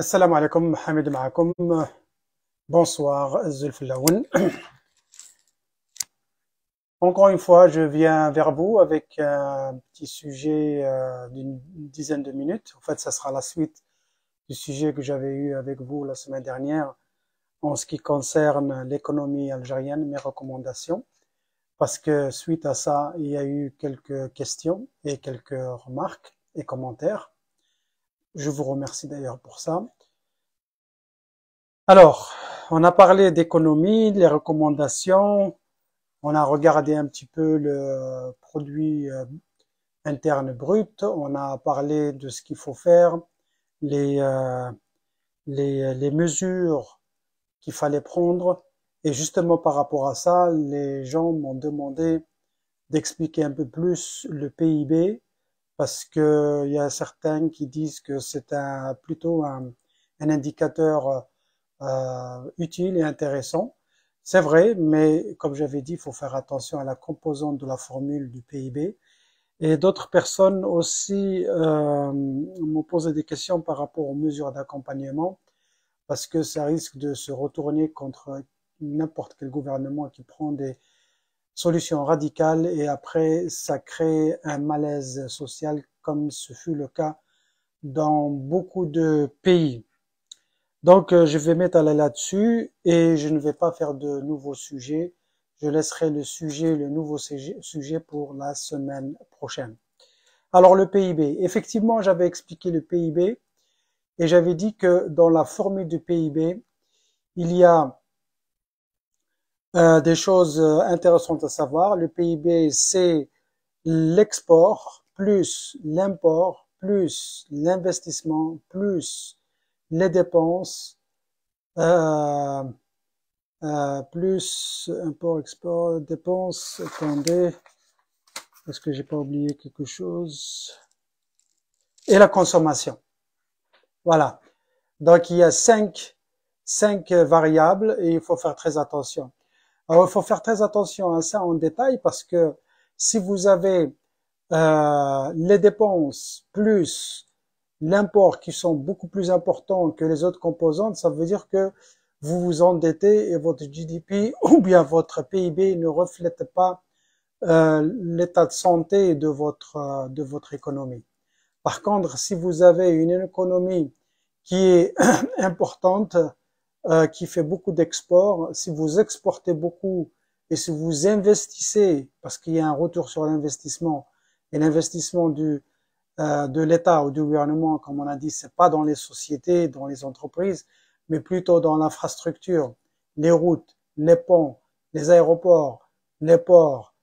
Assalamu alaikum, Mohamed Maakoum. Bonsoir, Zulfilaoun. Encore une fois, je viens vers vous avec un petit sujet d'une dizaine de minutes. En fait, ça sera la suite du sujet que j'avais eu avec vous la semaine dernière en ce qui concerne l'économie algérienne, mes recommandations. Parce que suite à ça, il y a eu quelques questions et quelques remarques et commentaires. Je vous remercie d'ailleurs pour ça. Alors, on a parlé d'économie, les recommandations, on a regardé un petit peu le produit interne brut, on a parlé de ce qu'il faut faire, les, euh, les mesures qu'il fallait prendre. Et justement par rapport à ça, les gens m'ont demandé d'expliquer un peu plus le PIB parce que il y a certains qui disent que c'est plutôt un indicateur utile et intéressant. C'est vrai, mais comme j'avais dit, il faut faire attention à la composante de la formule du PIB. Et d'autres personnes aussi m'ont posé des questions par rapport aux mesures d'accompagnement, parce que ça risque de se retourner contre n'importe quel gouvernement qui prend des solutions radicales et après ça crée un malaise social comme ce fut le cas dans beaucoup de pays. Donc, je vais m'étaler là-dessus et je ne vais pas faire de nouveaux sujets. Je laisserai le nouveau sujet pour la semaine prochaine. Alors, le PIB. Effectivement, j'avais expliqué le PIB et j'avais dit que dans la formule du PIB, il y a des choses intéressantes à savoir. Le PIB, c'est l'export plus l'import plus l'investissement plus les dépenses euh, plus import, export, dépenses. Attendez, est-ce que j'ai pas oublié quelque chose? Et la consommation. Voilà. Donc il y a cinq variables et il faut faire très attention. Alors il faut faire très attention à ça en détail parce que si vous avez les dépenses plus l'import qui sont beaucoup plus importants que les autres composantes, ça veut dire que vous vous endettez et votre GDP ou bien votre PIB ne reflète pas l'état de santé de votre économie. Par contre, si vous avez une économie qui est importante, qui fait beaucoup d'exports, si vous exportez beaucoup et si vous investissez, parce qu'il y a un retour sur l'investissement, et l'investissement de l'État ou du gouvernement, comme on a dit, c'est pas dans les sociétés, dans les entreprises, mais plutôt dans l'infrastructure, les routes, les ponts, les aéroports, les ports,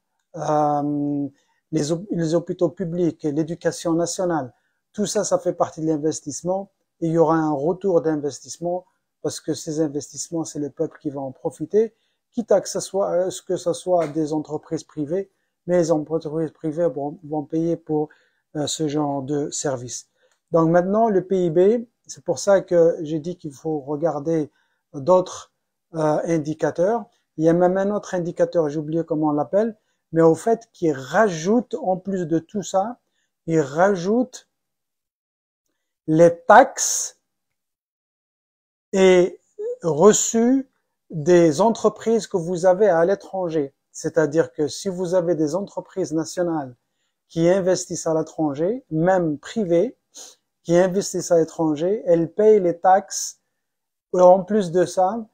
les hôpitaux publics, l'éducation nationale. Tout ça, ça fait partie de l'investissement et il y aura un retour d'investissement parce que ces investissements, c'est le peuple qui va en profiter, quitte à que ce soit des entreprises privées, mais les entreprises privées vont payer pour ce genre de service. Donc maintenant, le PIB, c'est pour ça que j'ai dit qu'il faut regarder d'autres indicateurs. Il y a même un autre indicateur, j'ai oublié comment on l'appelle, mais au fait, qui rajoute, en plus de tout ça, il rajoute les taxes et reçus des entreprises que vous avez à l'étranger. C'est-à-dire que si vous avez des entreprises nationales qui investissent à l'étranger, même privées, qui investissent à l'étranger, elles payent les taxes. Et en plus de ça,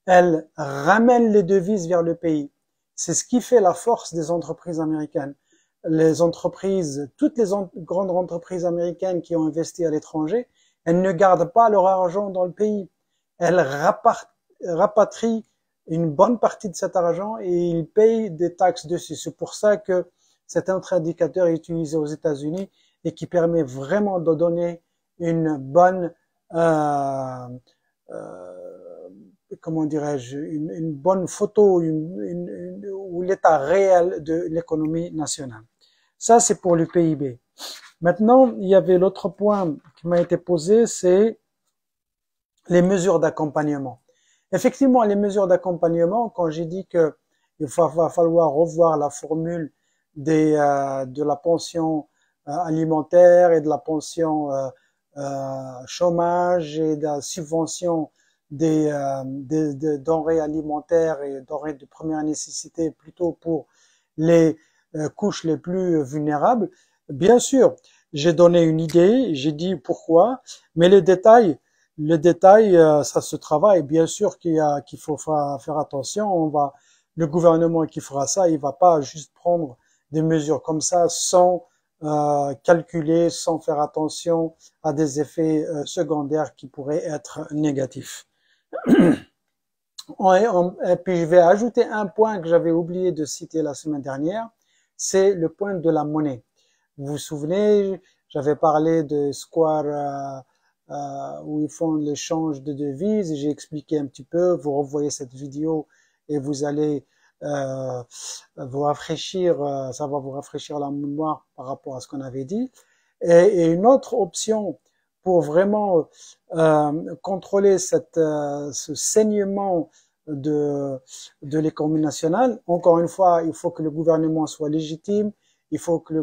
elles ramènent les devises vers le pays. C'est ce qui fait la force des entreprises américaines. Les entreprises, toutes les grandes entreprises américaines qui ont investi à l'étranger, elles ne gardent pas leur argent dans le pays. Elles rapatrient une bonne partie de cet argent et ils payent des taxes dessus. C'est pour ça que cet autre indicateur est utilisé aux États-Unis et qui permet vraiment de donner une bonne, comment dirais-je, une bonne photo ou l'état réel de l'économie nationale. Ça, c'est pour le PIB. Maintenant, il y avait l'autre point qui m'a été posé, c'est les mesures d'accompagnement. Effectivement, les mesures d'accompagnement, quand j'ai dit que il va falloir revoir la formule de la pension alimentaire et de la pension chômage et de la subvention des denrées alimentaires et denrées de première nécessité plutôt pour les couches les plus vulnérables. Bien sûr, j'ai donné une idée, j'ai dit pourquoi, mais le détail, ça se travaille. Bien sûr qu'il faut faire attention. Le gouvernement qui fera ça, il va pas juste prendre des mesures comme ça sans calculer, sans faire attention à des effets secondaires qui pourraient être négatifs. Et puis je vais ajouter un point que j'avais oublié de citer la semaine dernière, c'est le point de la monnaie. Vous vous souvenez, j'avais parlé de Square où ils font l'échange de devises, j'ai expliqué un petit peu, vous revoyez cette vidéo et vous allez vous rafraîchir, ça va vous rafraîchir la mémoire par rapport à ce qu'on avait dit. Et une autre option pour vraiment contrôler ce saignement de l'économie nationale, encore une fois, il faut que le gouvernement soit légitime, il faut que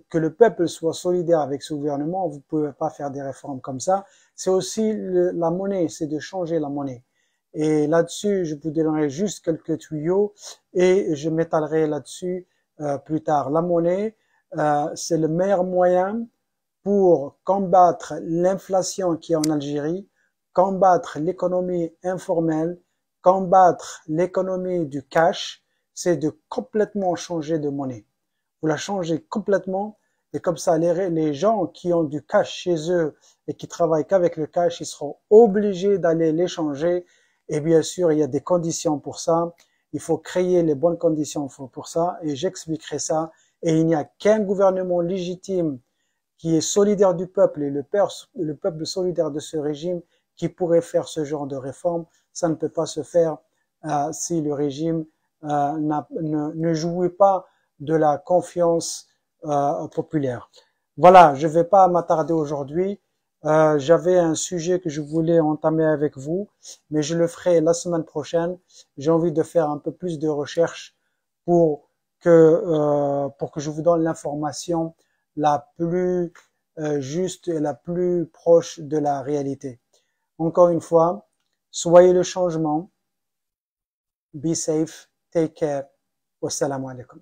que le peuple soit solidaire avec ce gouvernement. Vous pouvez pas faire des réformes comme ça. C'est aussi la monnaie, c'est de changer la monnaie. Et là-dessus, je vous donnerai juste quelques tuyaux et je m'étalerai là-dessus plus tard. La monnaie, c'est le meilleur moyen pour combattre l'inflation qui est en Algérie, combattre l'économie informelle, combattre l'économie du cash, c'est de complètement changer de monnaie. Vous la changez complètement et comme ça, les gens qui ont du cash chez eux et qui travaillent qu'avec le cash, ils seront obligés d'aller l'échanger. Et bien sûr, il y a des conditions pour ça. Il faut créer les bonnes conditions pour ça et j'expliquerai ça. Et il n'y a qu'un gouvernement légitime qui est solidaire du peuple et le peuple solidaire de ce régime qui pourrait faire ce genre de réforme. Ça ne peut pas se faire si le régime ne jouit pas de la confiance populaire. Voilà, je ne vais pas m'attarder aujourd'hui. J'avais un sujet que je voulais entamer avec vous, mais je le ferai la semaine prochaine. J'ai envie de faire un peu plus de recherche pour que je vous donne l'information la plus juste et la plus proche de la réalité. Encore une fois, soyez le changement. Be safe. Take care. Wassalamu alaikum.